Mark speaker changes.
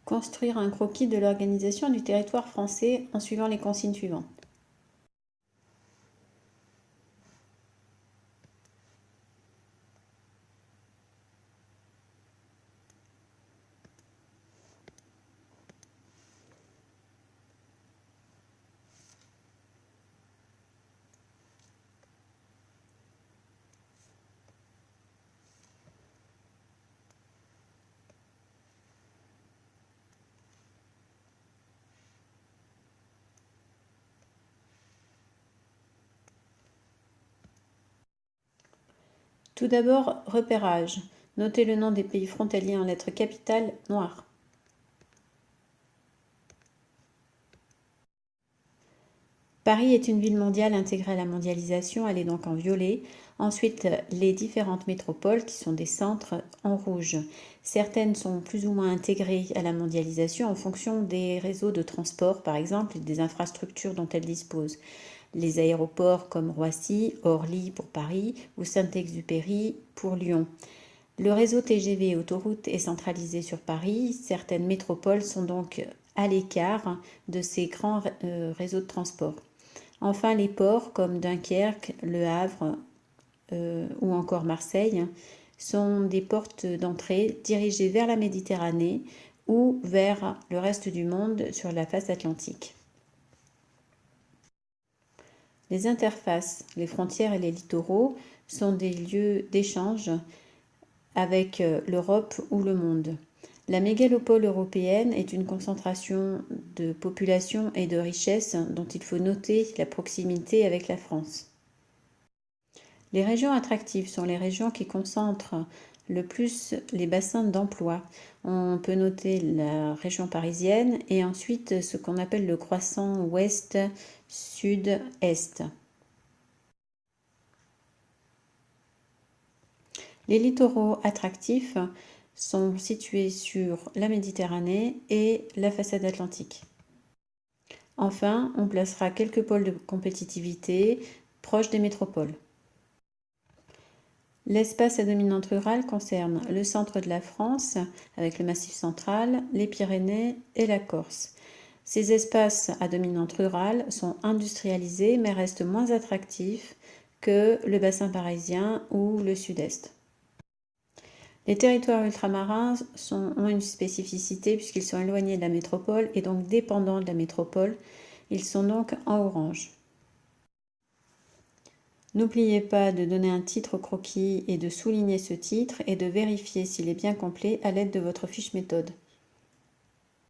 Speaker 1: Construire un croquis de l'organisation du territoire français en suivant les consignes suivantes. Tout d'abord, repérage. Notez le nom des pays frontaliers en lettres capitales noires. Paris est une ville mondiale intégrée à la mondialisation, elle est donc en violet. Ensuite, les différentes métropoles qui sont des centres en rouge. Certaines sont plus ou moins intégrées à la mondialisation en fonction des réseaux de transport, par exemple, et des infrastructures dont elles disposent. Les aéroports comme Roissy, Orly pour Paris ou Saint-Exupéry pour Lyon. Le réseau TGV autoroute est centralisé sur Paris. Certaines métropoles sont donc à l'écart de ces grands réseaux de transport. Enfin, les ports comme Dunkerque, Le Havre ou encore Marseille sont des portes d'entrée dirigées vers la Méditerranée ou vers le reste du monde sur la face atlantique. Les interfaces, les frontières et les littoraux sont des lieux d'échange avec l'Europe ou le monde. La mégalopole européenne est une concentration de population et de richesse dont il faut noter la proximité avec la France. Les régions attractives sont les régions qui concentrent le plus les bassins d'emploi. On peut noter la région parisienne et ensuite ce qu'on appelle le croissant ouest-sud-est. Les littoraux attractifs sont situés sur la Méditerranée et la façade atlantique. Enfin, on placera quelques pôles de compétitivité proches des métropoles. L'espace à dominante rurale concerne le centre de la France, avec le Massif central, les Pyrénées et la Corse. Ces espaces à dominante rurale sont industrialisés mais restent moins attractifs que le bassin parisien ou le sud-est. Les territoires ultramarins ont une spécificité puisqu'ils sont éloignés de la métropole et donc dépendants de la métropole. Ils sont donc en orange. N'oubliez pas de donner un titre au croquis et de souligner ce titre et de vérifier s'il est bien complet à l'aide de votre fiche méthode.